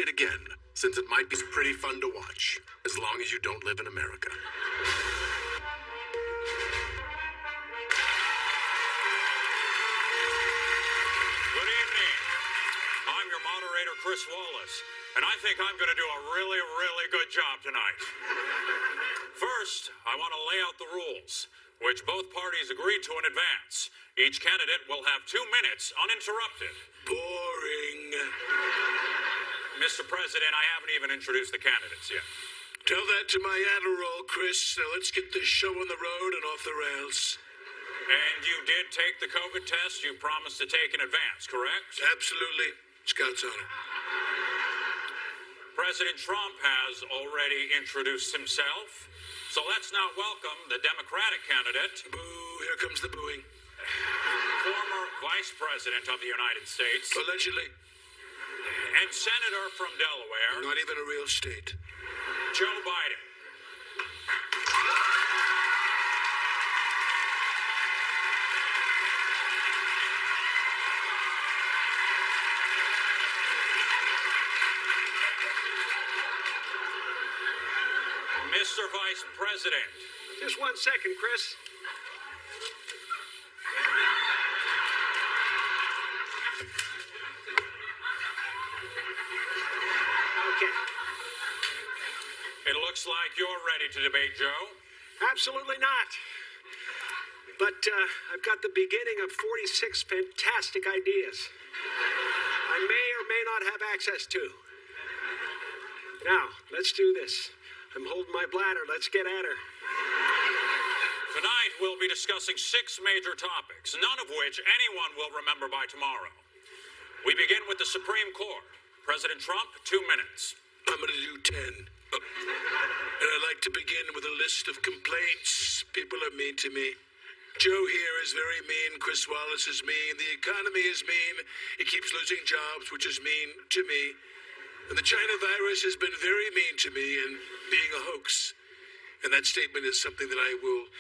it again, since it might be pretty fun to watch, as long as you don't live in America. Good evening. I'm your moderator, Chris Wallace, and I think I'm going to do a really, really good job tonight. First, I want to lay out the rules, which both parties agreed to in advance. Each candidate will have 2 minutes uninterrupted. Boring. Mr. President, I haven't even introduced the candidates yet. Tell that to my Adderall, Chris. Now let's get this show on the road and off the rails. And you did take the COVID test you promised to take in advance, correct? Absolutely. Scout's on it. President Trump has already introduced himself, so let's now welcome the Democratic candidate. Boo, here comes the booing. Former Vice President of the United States. Allegedly. And Senator from Delaware. Not even a real state. Joe Biden. Mr. Vice President. Just 1 second, Chris. Okay. It looks like you're ready to debate, Joe. Absolutely not. But I've got the beginning of 46 fantastic ideas I may or may not have access to. Now, let's do this. I'm holding my bladder. Let's get at her. Tonight, we'll be discussing 6 major topics, none of which anyone will remember by tomorrow. We begin with the Supreme Court. President Trump, 2 minutes. I'm going to do 10. And I'd like to begin with a list of complaints. People are mean to me. Joe here is very mean. Chris Wallace is mean. The economy is mean. He keeps losing jobs, which is mean to me. And the China virus has been very mean to me and being a hoax. And that statement is something that it'll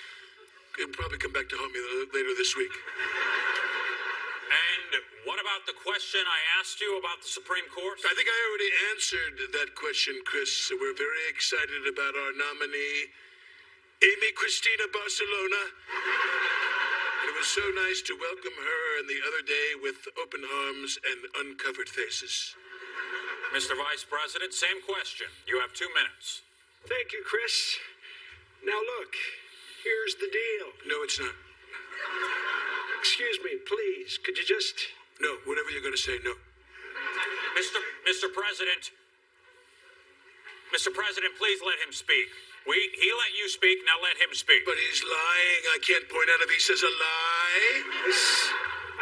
probably come back to haunt me later this week. And what about the question I asked you about the Supreme Court? I think I already answered that question, Chris. We're very excited about our nominee, Amy Cristina Barcelona. It was so nice to welcome her the other day with open arms and uncovered faces. Mr. Vice President, same question. You have 2 minutes. Thank you, Chris. Now look, here's the deal. No, it's not. Excuse me, please. Could you just... No, whatever you're going to say, no. Mr. President, please let him speak. He let you speak, now let him speak. But he's lying. I can't point out if he says a lie.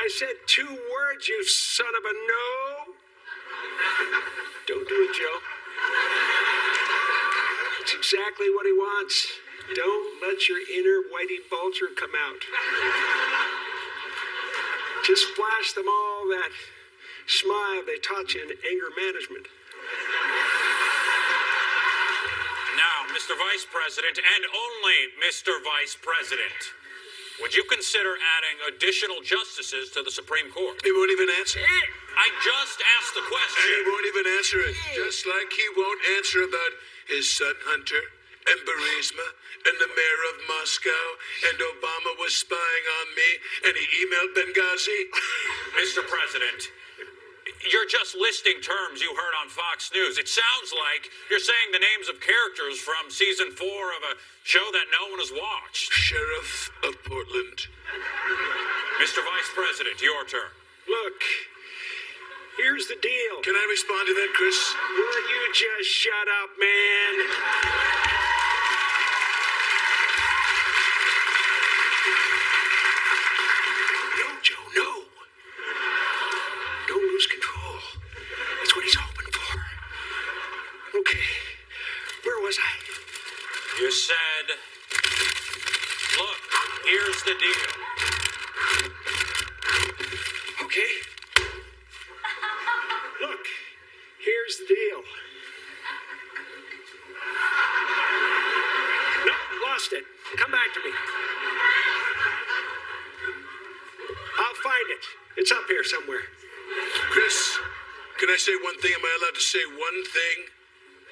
I said 2 words, you son of a no. Don't do it, Joe. It's exactly what he wants. Don't let your inner Whitey Bulger come out. Just flash them all that smile they taught you in anger management. Now, Mr. Vice President, and only Mr. Vice President, would you consider adding additional justices to the Supreme Court? He won't even answer. I just asked the question. And he won't even answer it. Just like he won't answer about his son Hunter and Burisma and the mayor of Moscow and Obama was spying on me and he emailed Benghazi. Mr. President, you're just listing terms you heard on Fox News. It sounds like you're saying the names of characters from season 4 of a show that no one has watched. Sheriff of Portland. Mr. Vice President, your turn. Look, here's the deal. Can I respond to that, Chris? Will you just shut up, man? No, Joe, no. Don't lose control. That's what he's hoping for. Okay, where was I? You said, look, here's the deal. Okay. Look, here's the deal. No, lost it. Come back to me. I'll find it. It's up here somewhere. Chris, Can I say one thing? Am I allowed to say one thing?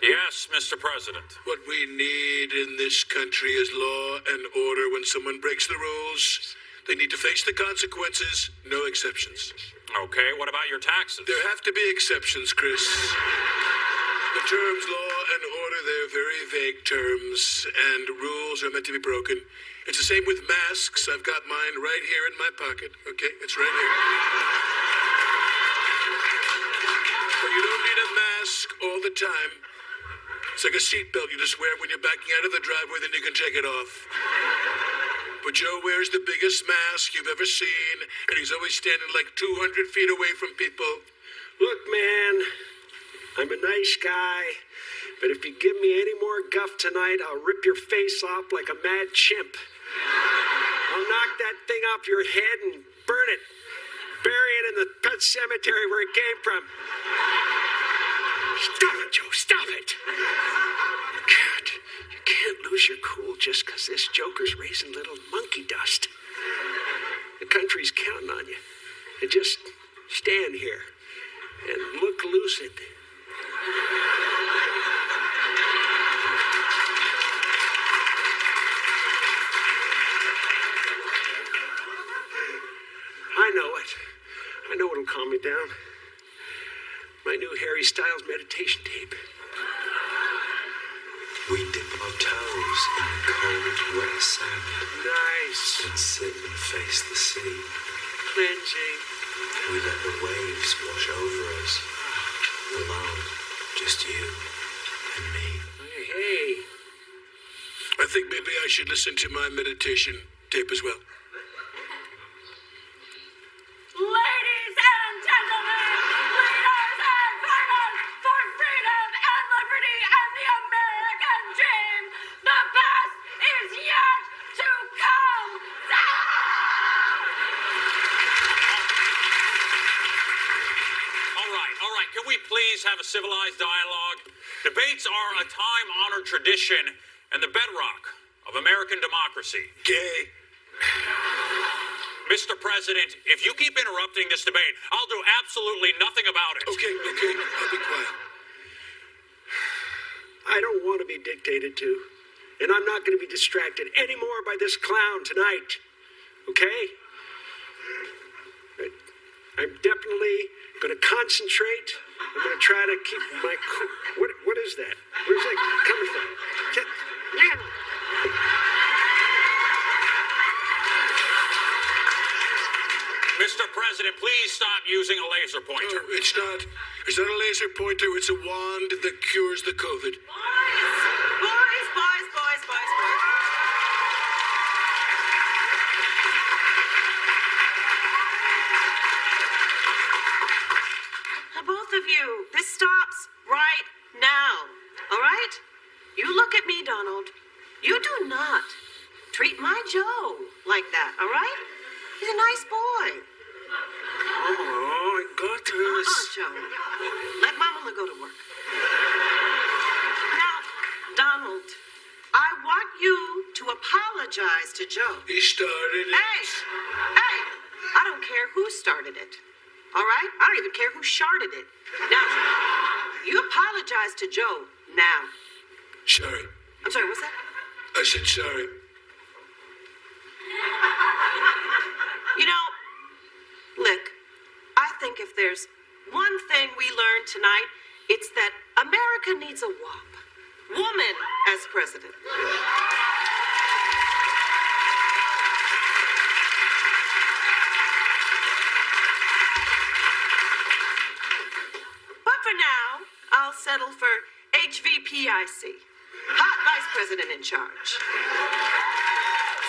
Yes, Mr. President. What we need in this country is law and order. When someone breaks the rules, they need to face the consequences, no exceptions. Okay, what about your taxes? There have to be exceptions, Chris. The terms law and order, they're very vague terms, and rules are meant to be broken. It's the same with masks. I've got mine right here in my pocket. Okay, it's right here. But you don't need a mask all the time. It's like a seatbelt. You just wear it when you're backing out of the driveway, then you can take it off. But Joe wears the biggest mask you've ever seen, and he's always standing like 200 feet away from people. Look, man, I'm a nice guy, but if you give me any more guff tonight, I'll rip your face off like a mad chimp. I'll knock that thing off your head and burn it. Bury it in the pet cemetery where it came from. Stop it, Joe, stop it. You can't lose your cool just because this joker's raising little monkey dust. The country's counting on you. And just stand here and look lucid. I know it. I know what'll calm me down. My new Harry Styles meditation tape. We dip our toes in the cold, wet sand. Nice. And sit and face the sea. Cleansing. We let the waves wash over us. Alone, just you and me. Hey. I think maybe I should listen to my meditation tape as well. Ladies and gentlemen, leaders and fighters for freedom and liberty and the American dream, the best is yet to come. All right. Can we please have a civilized dialogue? Debates are a time-honored tradition and the bedrock of American democracy. Gay. Mr. President, if you keep interrupting this debate, I'll do absolutely nothing about it. Okay, I'll be quiet. I don't want to be dictated to. And I'm not going to be distracted anymore by this clown tonight. Okay? I'm definitely going to concentrate. I'm going to try to keep my cool. What is that? Where's that coming from? Mr. President, please stop using a laser pointer. Oh, it's not a laser pointer. It's a wand that cures the COVID. Boys. Now, both of you, this stops right now, all right? You look at me, Donald. You do not treat my Joe like that, all right? He's a nice boy. Oh, I got this. Joe. Let Mama go to work. Now, Donald, I want you to apologize to Joe. He started it. Hey, I don't care who started it. All right? I don't even care who sharded it. Now, you apologize to Joe now. Sorry. I'm sorry, what's that? I said sorry. You know, Lick, I think if there's one thing we learned tonight, it's that America needs a WAP. Woman as president. But for now, I'll settle for HVPIC. Hot Vice President in charge.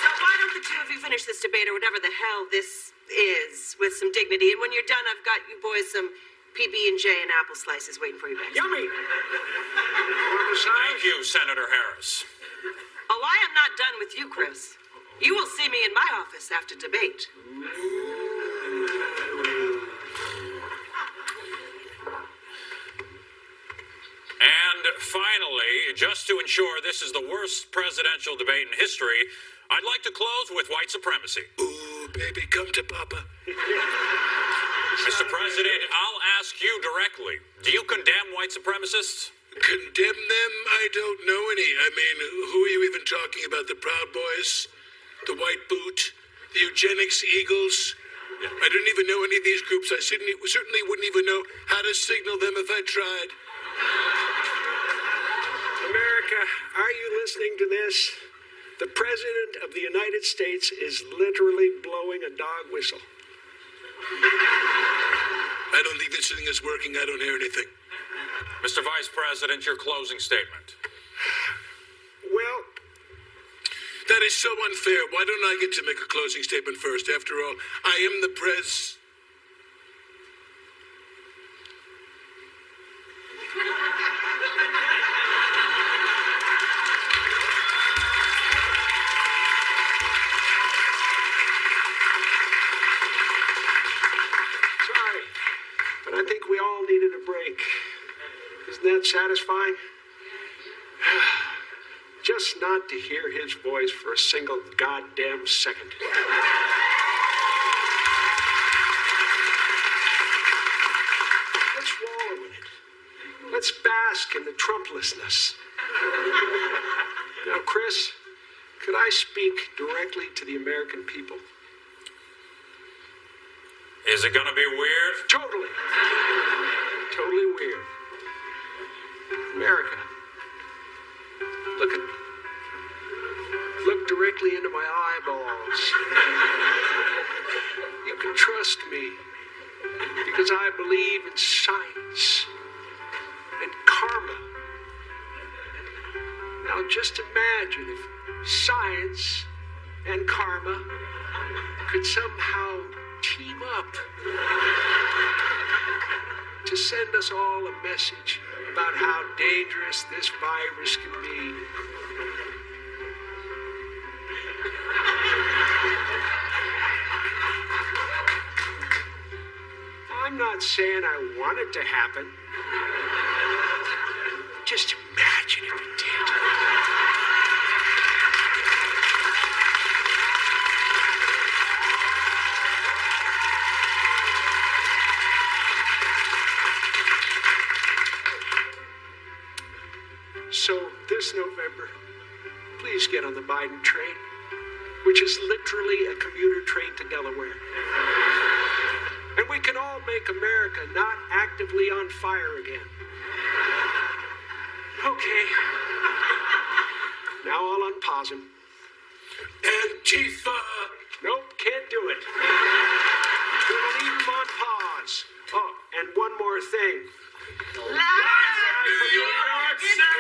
So why don't the two of you finish this debate or whatever the hell this is with some dignity? And when you're done, I've got you boys some PB&J and apple slices waiting for you back. Yummy. Thank you, Senator Harris. Oh, I am not done with you, Chris. You will see me in my office after debate. And finally, just to ensure this is the worst presidential debate in history, I'd like to close with white supremacy. Ooh, baby, come to Papa. Mr. President, I'll ask you directly. Do you condemn white supremacists? Condemn them? I don't know any. I mean, who are you even talking about? The Proud Boys? The White Boot? The Eugenics Eagles? I don't even know any of these groups. I certainly wouldn't even know how to signal them if I tried. America, are you listening to this? The President of the United States is literally blowing a dog whistle. I don't think this thing is working. I don't hear anything. Mr. Vice President, your closing statement. Well, that is so unfair. Why don't I get to make a closing statement first? After all, I am the pres. sorry, but I think we all needed a break. Isn't that satisfying? Just not to hear his voice for a single goddamn second. Let's wallow in it. Let's bask in the Trumplessness. Now, Chris, could I speak directly to the American people? Is it going to be weird? Totally. Totally weird. America, look at me. Look directly into my eyeballs. You can trust me because I believe in science and karma. Now just imagine if science and karma could somehow team up to send us all a message about how dangerous this virus can be. I'm not saying I want it to happen. Just imagine if it did. So this November, please get on the Biden train, which is literally a commuter train to Delaware. And we can all make America not actively on fire again. Okay. Now I'll unpause him. Antifa! Nope, can't do it. We'll leave him on pause. Oh, and one more thing. Live from New York City!